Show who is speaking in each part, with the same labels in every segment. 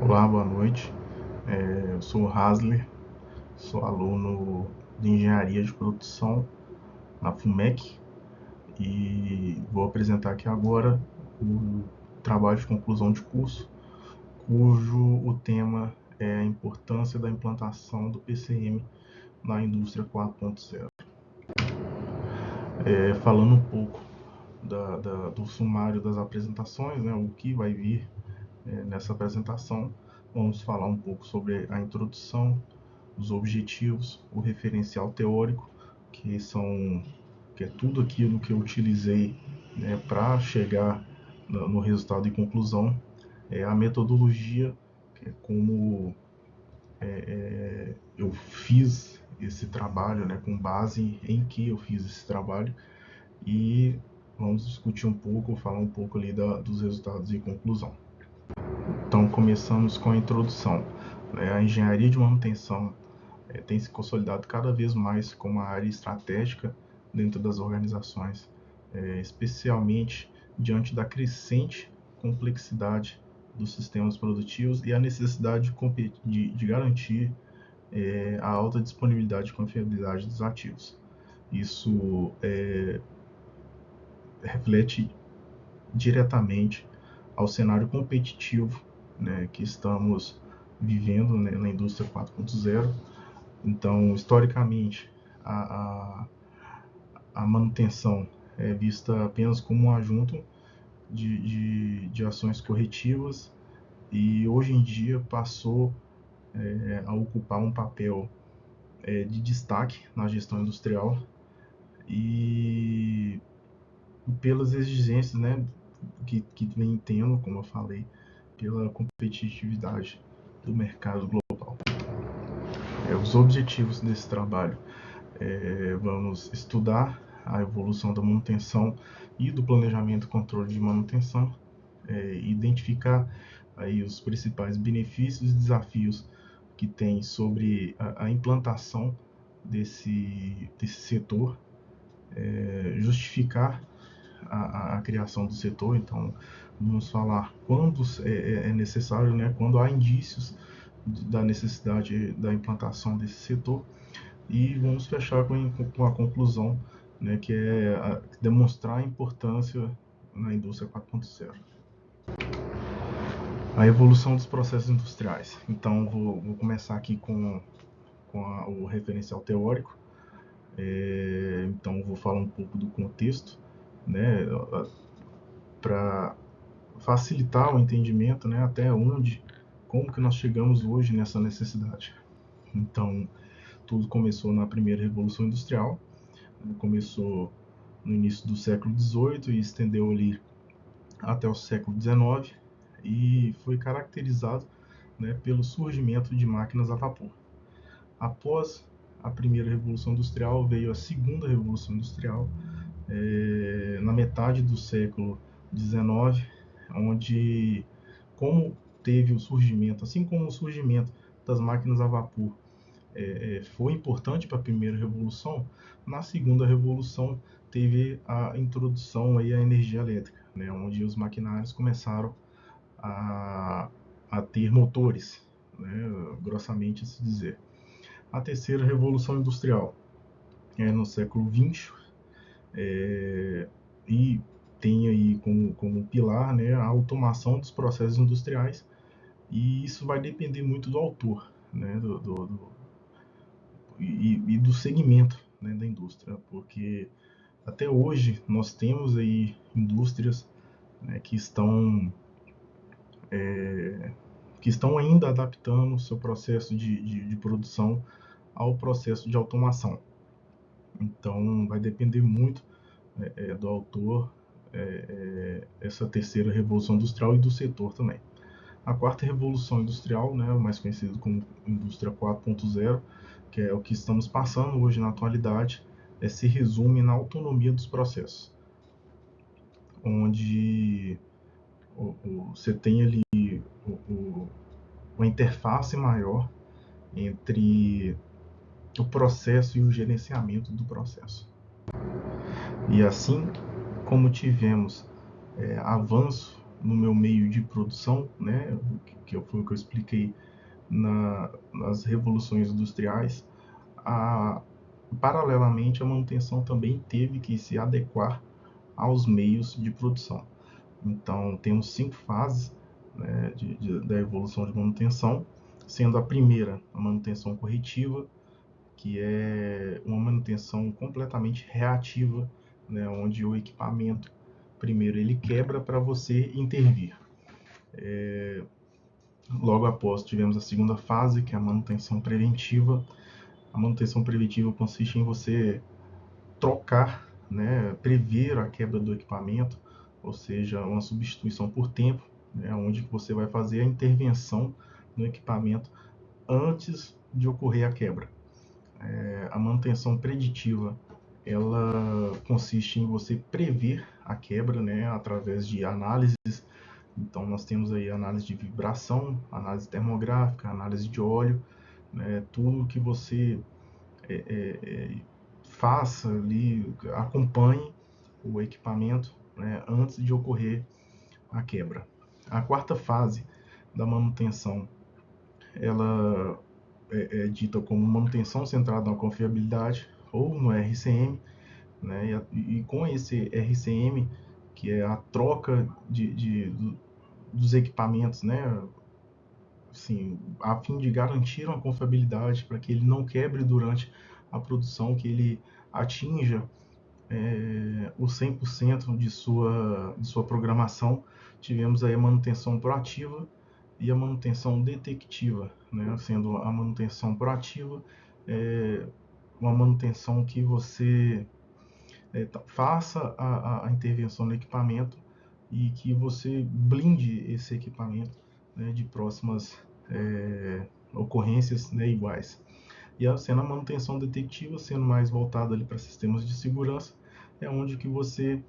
Speaker 1: Olá, boa noite. Eu sou o Hasler, sou aluno de Engenharia de Produção na FUMEC e vou apresentar aqui agora o trabalho de conclusão de curso, cujo o tema é a importância da implantação do PCM na indústria 4.0. Falando um pouco do sumário das apresentações, né, o que vai vir nessa apresentação, vamos falar um pouco sobre a introdução, os objetivos, o referencial teórico, que é tudo aquilo que eu utilizei, né, para chegar no resultado e conclusão, a metodologia, que é como eu fiz esse trabalho, né, com base em que eu fiz esse trabalho, e vamos discutir um pouco, falar um pouco ali dos resultados e conclusão. Então, começamos com a introdução. A engenharia de manutenção tem se consolidado cada vez mais como uma área estratégica dentro das organizações, especialmente diante da crescente complexidade dos sistemas produtivos e a necessidade de garantir a alta disponibilidade e confiabilidade dos ativos. Isso reflete diretamente ao cenário competitivo, né, que estamos vivendo, né, na indústria 4.0. Então, historicamente, a manutenção é vista apenas como um adjunto de ações corretivas e hoje em dia passou a ocupar um papel de destaque na gestão industrial e pelas exigências, né, que vem tendo, como eu falei, pela competitividade do mercado global. Os objetivos desse trabalho: vamos estudar a evolução da manutenção e do planejamento e controle de manutenção, identificar aí os principais benefícios e desafios que tem sobre a implantação desse setor, justificar a criação do setor. Então, vamos falar quando é necessário, né, quando há indícios da necessidade da implantação desse setor, e vamos fechar com a conclusão, né, que é demonstrar a importância na indústria 4.0. A evolução dos processos industriais. Então, vou começar aqui com o referencial teórico. Então, vou falar um pouco do contexto, né, para facilitar o entendimento, né, até onde, como que nós chegamos hoje nessa necessidade. Então, tudo começou na primeira Revolução Industrial, começou no início do século XVIII e estendeu ali até o século XIX, e foi caracterizado, né, pelo surgimento de máquinas a vapor. Após a primeira Revolução Industrial veio a segunda Revolução Industrial, na metade do século XIX, onde, como teve o surgimento, assim como o surgimento das máquinas a vapor foi importante para a primeira revolução, na segunda revolução teve a introdução aí à energia elétrica, né, onde os maquinários começaram a ter motores, né, grossamente se dizer. A terceira revolução industrial no século XX, e tem aí como pilar, né, a automação dos processos industriais, e isso vai depender muito do autor, né, e do segmento, né, da indústria, porque até hoje nós temos aí indústrias, né, que estão ainda adaptando o seu processo de produção ao processo de automação. Então vai depender muito do autor, essa terceira revolução industrial, e do setor também. A quarta revolução industrial, né, mais conhecido como indústria 4.0, que é o que estamos passando hoje na atualidade, se resume na autonomia dos processos, onde você tem ali uma interface maior entre o processo e o gerenciamento do processo. E assim como tivemos avanço no meu meio de produção, né, foi o que eu expliquei nas revoluções industriais, paralelamente a manutenção também teve que se adequar aos meios de produção. Então, temos 5 fases, né, da evolução de manutenção, sendo a primeira a manutenção corretiva, que é uma manutenção completamente reativa, né, onde o equipamento, primeiro, ele quebra para você intervir. Logo após, tivemos a segunda fase, que é a manutenção preventiva. A manutenção preventiva consiste em você trocar, né, prever a quebra do equipamento, ou seja, uma substituição por tempo, né, onde você vai fazer a intervenção no equipamento antes de ocorrer a quebra. A manutenção preditiva, ela consiste em você prever a quebra, né, através de análises. Então nós temos aí análise de vibração, análise termográfica, análise de óleo, né, tudo que você faça ali, acompanhe o equipamento, né, antes de ocorrer a quebra. A quarta fase da manutenção, ela é dita como manutenção centrada na confiabilidade ou no RCM, né? E com esse RCM, que é a troca dos equipamentos, né? Assim, a fim de garantir uma confiabilidade para que ele não quebre durante a produção, que ele atinja o 100% de sua programação. Tivemos aí a manutenção proativa e a manutenção detectiva, né? Sendo a manutenção proativa uma manutenção que você faça a intervenção no equipamento e que você blinde esse equipamento, né, de próximas ocorrências, né, iguais. E sendo a manutenção detectiva, sendo mais voltada ali para sistemas de segurança, é onde que você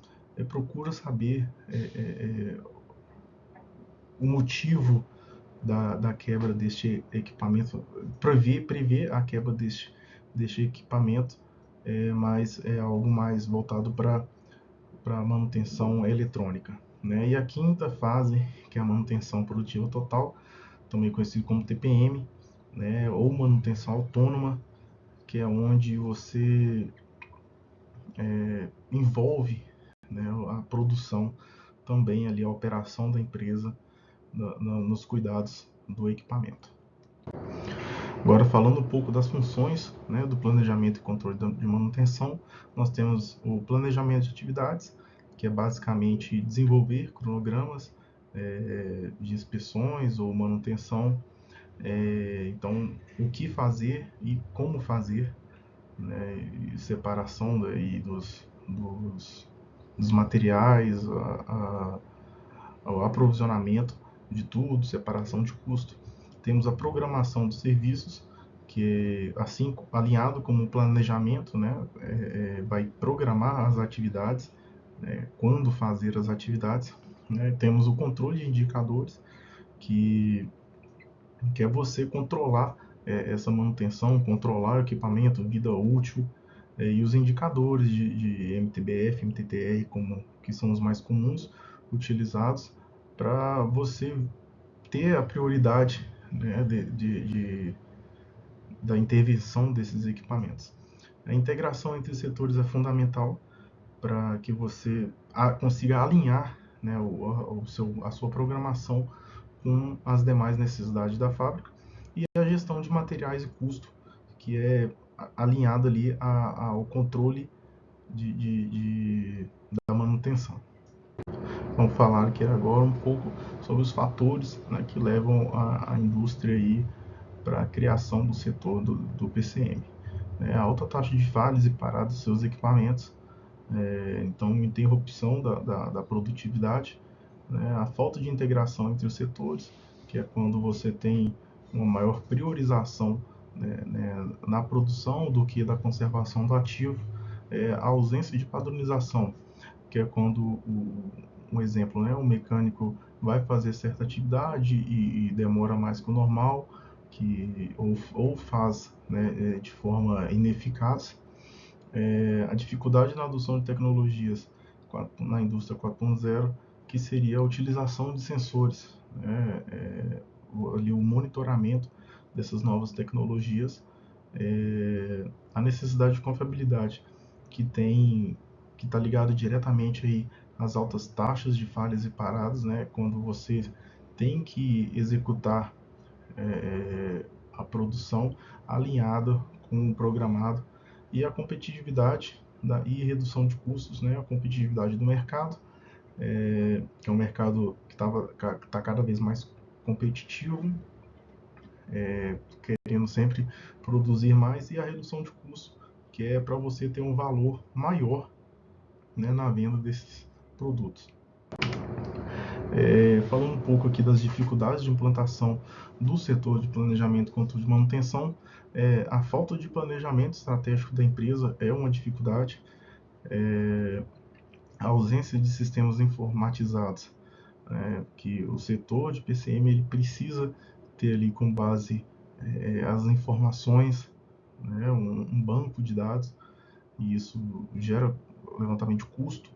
Speaker 1: procura saber o motivo da quebra deste equipamento, prever a quebra deste equipamento, mas é algo mais voltado para manutenção eletrônica, né? E a quinta fase, que é a manutenção produtiva total, também conhecido como TPM, né? Ou manutenção autônoma, que é onde você envolve, né, a produção também ali, a operação da empresa nos cuidados do equipamento. Agora, falando um pouco das funções, né, do planejamento e controle de manutenção, nós temos o planejamento de atividades, que é basicamente desenvolver cronogramas de inspeções ou manutenção, então o que fazer e como fazer, né, e separação daí dos materiais, o aprovisionamento de tudo, separação de custo. Temos a programação dos serviços, que assim alinhado com o planejamento, né, vai programar as atividades, né, quando fazer as atividades. Né. Temos o controle de indicadores, que é você controlar essa manutenção, controlar o equipamento, vida útil, e os indicadores de MTBF, MTTR, que são os mais comuns utilizados para você ter a prioridade, né, da intervenção desses equipamentos. A integração entre setores é fundamental para que você consiga alinhar, né, a sua programação com as demais necessidades da fábrica, e a gestão de materiais e custo, que é alinhada ali ao controle da manutenção. Vamos falar aqui agora um pouco sobre os fatores, né, que levam a indústria para a criação do setor do PCM. A alta taxa de falhas e paradas dos seus equipamentos, então interrupção da produtividade, né, a falta de integração entre os setores, que é quando você tem uma maior priorização, né, na produção do que da conservação do ativo, a ausência de padronização, que é quando um exemplo, né, o mecânico vai fazer certa atividade e demora mais que o normal, ou faz, né, de forma ineficaz. A dificuldade na adoção de tecnologias na indústria 4.0, que seria a utilização de sensores, né? Ali o monitoramento dessas novas tecnologias, a necessidade de confiabilidade que está ligado diretamente aí às altas taxas de falhas e paradas, né? Quando você tem que executar a produção alinhada com o programado, e a competitividade e redução de custos, né? A competitividade do mercado, que é um mercado que está cada vez mais competitivo, querendo sempre produzir mais, e a redução de custo, que é para você ter um valor maior, né, na venda desses produtos. Falando um pouco aqui das dificuldades de implantação do setor de planejamento e controle de manutenção, a falta de planejamento estratégico da empresa é uma dificuldade, a ausência de sistemas informatizados, que o setor de PCM ele precisa ter ali com base as informações, né, um banco de dados, e isso gera levantamento de custo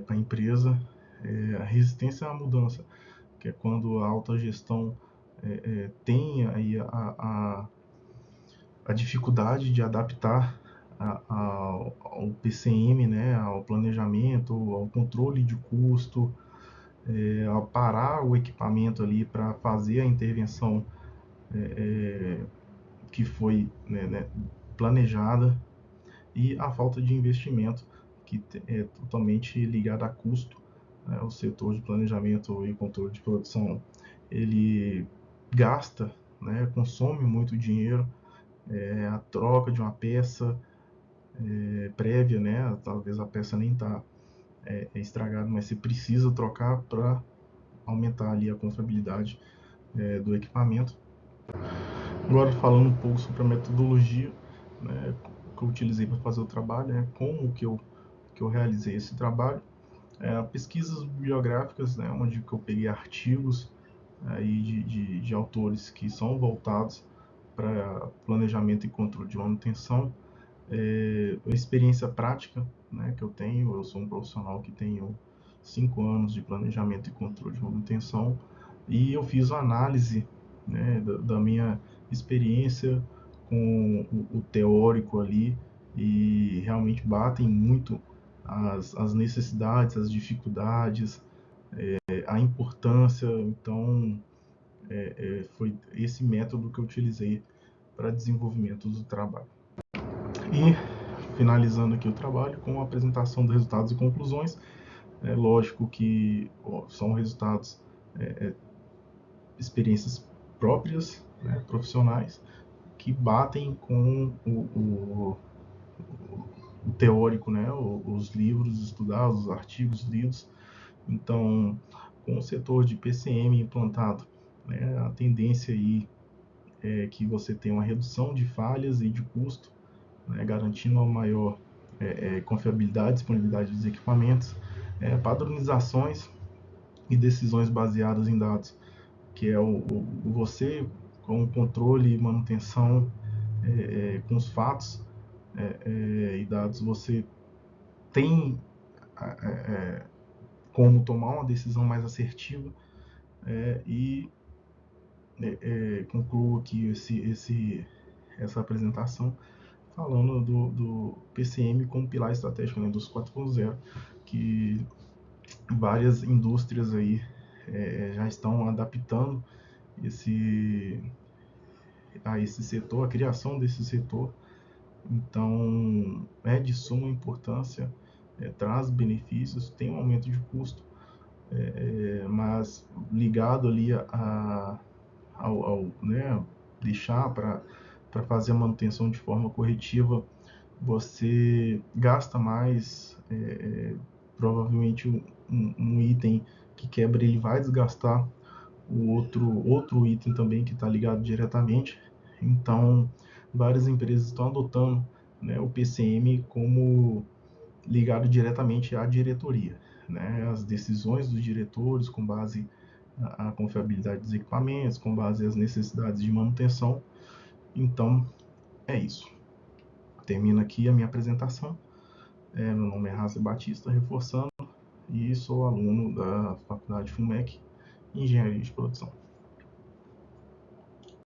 Speaker 1: para a empresa, a resistência à mudança, que é quando a alta gestão tem aí a dificuldade de adaptar ao PCM, né, ao planejamento, ao controle de custo, a parar o equipamento ali para fazer a intervenção que foi planejada, e a falta de investimento, que é totalmente ligada a custo. O setor de planejamento e controle de produção, ele gasta, né, consome muito dinheiro, a troca de uma peça prévia, né, talvez a peça nem está estragada, mas você precisa trocar para aumentar ali a confiabilidade do equipamento. Agora, falando um pouco sobre a metodologia, né, que eu utilizei para fazer o trabalho, né, como que eu realizei esse trabalho. Pesquisas bibliográficas, né, onde que eu peguei artigos aí de autores que são voltados para planejamento e controle de manutenção, a experiência prática, né, que eu tenho. Eu sou um profissional que tenho 5 anos de planejamento e controle de manutenção, e eu fiz a análise, né, da minha experiência com o teórico ali, e realmente batem muito as necessidades, as dificuldades, a importância. Então, foi esse método que eu utilizei para desenvolvimento do trabalho. E finalizando aqui o trabalho com a apresentação dos resultados e conclusões. É lógico que são resultados, experiências próprias, né, profissionais, que batem com o teórico, né, os livros estudados, os artigos lidos. Então, com o setor de PCM implantado, né, a tendência aí é que você tenha uma redução de falhas e de custo, né, garantindo uma maior confiabilidade, disponibilidade dos equipamentos, padronizações e decisões baseadas em dados, que é você com o controle e manutenção com os fatos e dados, você tem como tomar uma decisão mais assertiva, e concluo aqui essa apresentação falando do PCM como pilar estratégico na indústria 4.0, que várias indústrias aí já estão adaptando a esse setor, a criação desse setor. Então, é de suma importância, traz benefícios, tem um aumento de custo, mas ligado ali ao né, deixar para fazer a manutenção de forma corretiva, você gasta mais, provavelmente um item que quebra, ele vai desgastar o outro item também que está ligado diretamente. Então, várias empresas estão adotando, né, o PCM como ligado diretamente à diretoria, né, as decisões dos diretores com base na confiabilidade dos equipamentos, com base às necessidades de manutenção. Então, é isso. Termino aqui a minha apresentação. Meu nome é Razi Batista, reforçando, e sou aluno da Faculdade FUMEC, Engenharia de Produção.